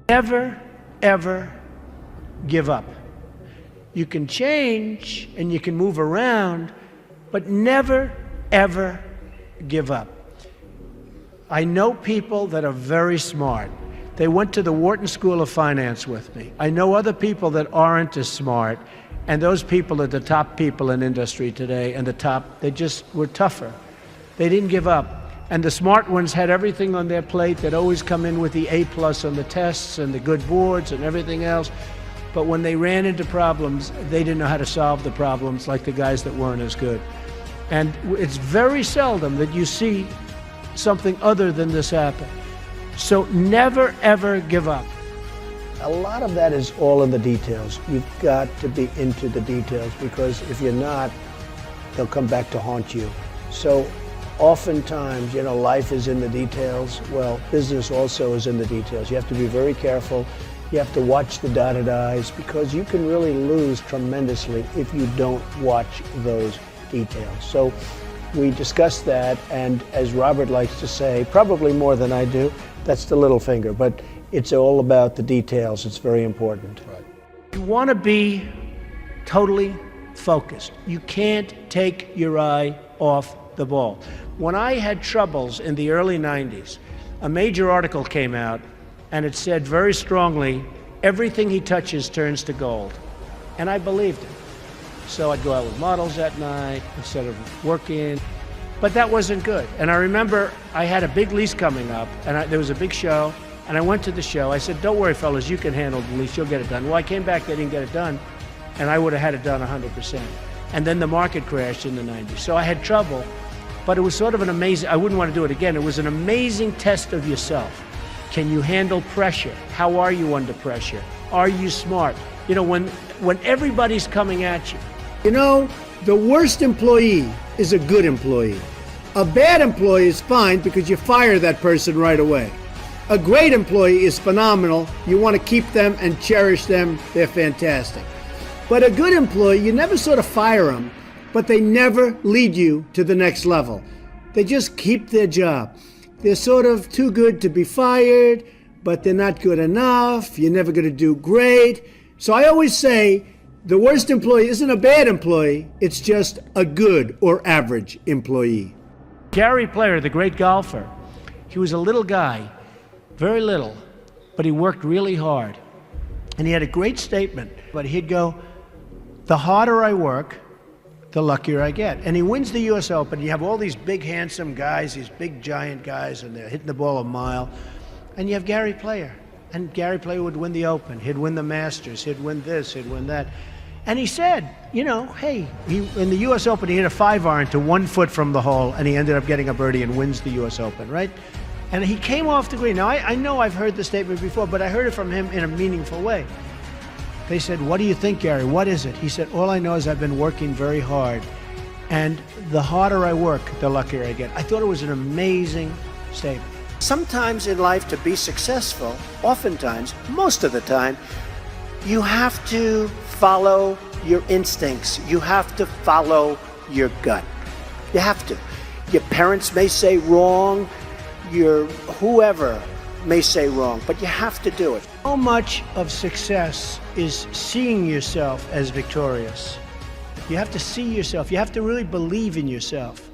Never, ever give up. You can change and you can move around, but never, ever give up. I know people that are very smart. They went to the Wharton School of Finance with me. I know other people that aren't as smart, and those people are the top people in industry today, and they just were tougher. They didn't give up. And the smart ones had everything on their plate. They'd always come in with the A+ on the tests and the good boards and everything else. But when they ran into problems, they didn't know how to solve the problems like the guys that weren't as good. And it's very seldom that you see something other than this happen. So never, ever give up. A lot of that is all in the details. You've got to be into the details, because if you're not, they'll come back to haunt you. So oftentimes, life is in the details. Well, business also is in the details. You have to be very careful. You have to watch the dotted I's, because you can really lose tremendously if you don't watch those details. So we discussed that, and as Robert likes to say, probably more than I do, that's the little finger, but it's all about the details. It's very important. Right. You want to be totally focused. You can't take your eye off the ball. When I had troubles in the early 90s, a major article came out, and it said very strongly, everything he touches turns to gold. And I believed it. So I'd go out with models at night instead of working. But that wasn't good. And I remember I had a big lease coming up, and there was a big show, and I went to the show. I said, don't worry, fellas, you can handle the lease, you'll get it done. Well, I came back, they didn't get it done, and I would have had it done 100%. And then the market crashed in the 90s. So I had trouble, but it was sort of an amazing, I wouldn't want to do it again. It was an amazing test of yourself. Can you handle pressure? How are you under pressure? Are you smart? When everybody's coming at you. The worst employee is a good employee. A bad employee is fine because you fire that person right away. A great employee is phenomenal. You want to keep them and cherish them. They're fantastic. But a good employee, you never sort of fire them, but they never lead you to the next level. They just keep their job. They're sort of too good to be fired, but they're not good enough. You're never going to do great. So I always say, the worst employee isn't a bad employee, it's just a good or average employee. Gary Player, the great golfer, he was a little guy, very little, but he worked really hard. And he had a great statement, but he'd go, the harder I work, the luckier I get. And he wins the US Open. You have all these big, handsome guys, these big, giant guys, and they're hitting the ball a mile. And you have Gary Player. And Gary Player would win the Open. He'd win the Masters. He'd win this. He'd win that. And he said, hey, in the US Open, he hit a 5-iron to 1 foot from the hole, and he ended up getting a birdie and wins the US Open, right? And he came off the green. Now, I know I've heard the statement before, but I heard it from him in a meaningful way. They said, what do you think, Gary? What is it? He said, all I know is I've been working very hard, and the harder I work, the luckier I get. I thought it was an amazing statement. Sometimes in life, to be successful, oftentimes, most of the time, you have to follow your instincts. You have to follow your gut. You have to. Your parents may say wrong, your whoever may say wrong, but you have to do it. So much of success is seeing yourself as victorious. You have to see yourself. You have to really believe in yourself.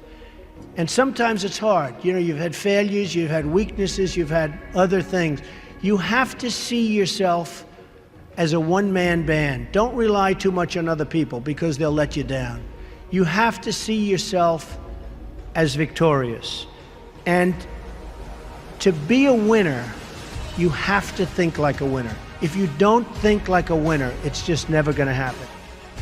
And sometimes it's hard. You've had failures, you've had weaknesses, you've had other things. You have to see yourself as a one-man band. Don't rely too much on other people because they'll let you down. You have to see yourself as victorious. And to be a winner, you have to think like a winner. If you don't think like a winner, it's just never going to happen.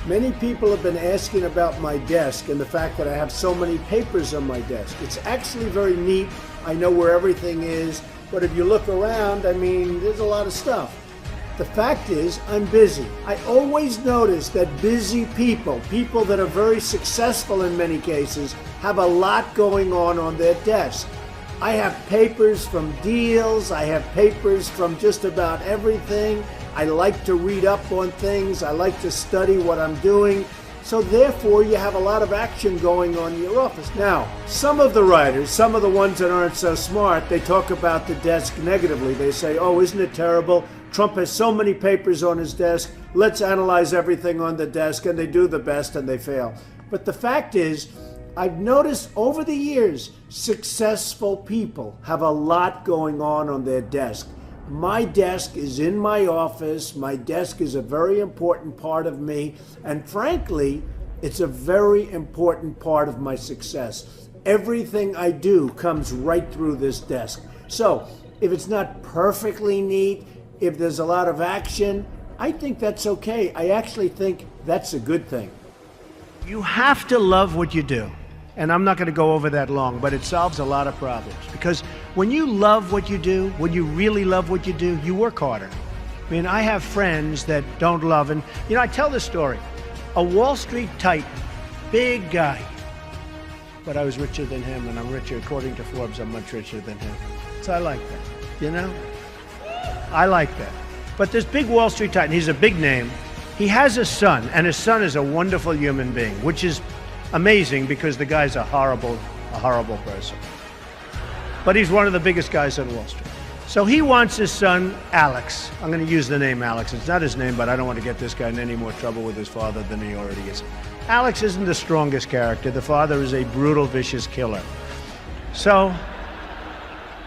Many people have been asking about my desk and the fact that I have so many papers on my desk. It's actually very neat. I know where everything is, but if you look around, there's a lot of stuff. The fact is, I'm busy. I always notice that busy people that are very successful in many cases, have a lot going on their desk. I have papers from deals, I have papers from just about everything. I like to read up on things, I like to study what I'm doing. So therefore, you have a lot of action going on in your office. Now, some of the writers, some of the ones that aren't so smart, they talk about the desk negatively. They say, oh, isn't it terrible? Trump has so many papers on his desk. Let's analyze everything on the desk, and they do the best and they fail. But the fact is, I've noticed over the years, successful people have a lot going on their desk. My desk is in my office. My desk is a very important part of me. And frankly, it's a very important part of my success. Everything I do comes right through this desk. So if it's not perfectly neat, if there's a lot of action, I think that's okay. I actually think that's a good thing. You have to love what you do. And I'm not going to go over that long, but it solves a lot of problems. Because when you love what you do, when you really love what you do, you work harder. I mean, I have friends that don't love, and I tell this story. A Wall Street titan, big guy, but I was richer than him, and I'm richer, according to Forbes, I'm much richer than him. So I like that, I like that. But this big Wall Street titan, he's a big name. He has a son, and his son is a wonderful human being, which is amazing because the guy's a horrible person. But he's one of the biggest guys on Wall Street. So he wants his son, Alex. I'm going to use the name Alex. It's not his name, but I don't want to get this guy in any more trouble with his father than he already is. Alex isn't the strongest character. The father is a brutal, vicious killer. So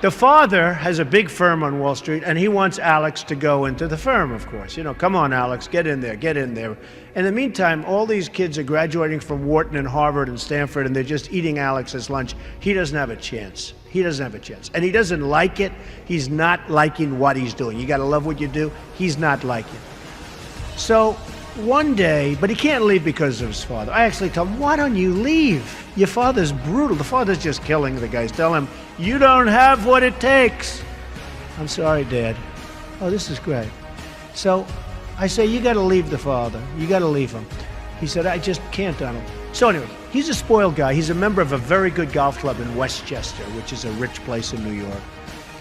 the father has a big firm on Wall Street, and he wants Alex to go into the firm, of course. Come on, Alex, get in there, get in there. In the meantime, all these kids are graduating from Wharton and Harvard and Stanford, and they're just eating Alex's lunch. He doesn't have a chance. He doesn't have a chance. And he doesn't like it. He's not liking what he's doing. You got to love what you do. He's not liking it. So one day, but he can't leave because of his father. I actually tell him, why don't you leave? Your father's brutal. The father's just killing the guys. Tell him, you don't have what it takes. I'm sorry, Dad. Oh, this is great. So I say, you got to leave the father. You got to leave him. He said, I just can't, Donald. So anyway, he's a spoiled guy. He's a member of a very good golf club in Westchester, which is a rich place in New York.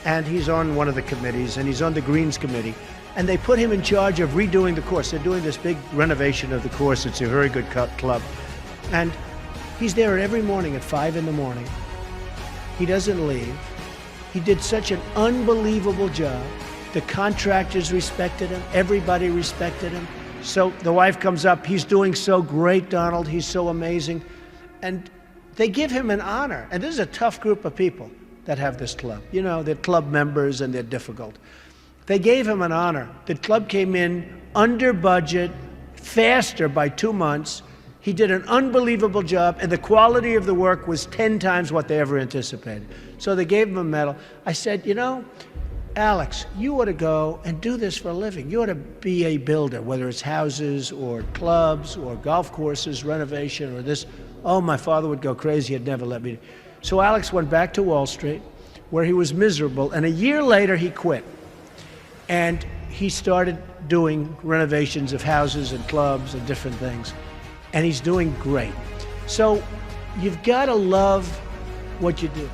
And he's on one of the committees, and he's on the Greens Committee. And they put him in charge of redoing the course. They're doing this big renovation of the course. It's a very good club. And he's there every morning at 5 in the morning. He doesn't leave. He did such an unbelievable job. The contractors respected him. Everybody respected him. So the wife comes up. He's doing so great, Donald. He's so amazing. And they give him an honor. And this is a tough group of people that have this club. They're club members and they're difficult. They gave him an honor. The club came in under budget, faster by 2 months. He did an unbelievable job, and the quality of the work was 10 times what they ever anticipated. So they gave him a medal. I said, Alex, you ought to go and do this for a living. You ought to be a builder, whether it's houses or clubs or golf courses, renovation or this. Oh, my father would go crazy. He'd never let me. So Alex went back to Wall Street, where he was miserable, and a year later he quit. And he started doing renovations of houses and clubs and different things. And he's doing great. So you've got to love what you do.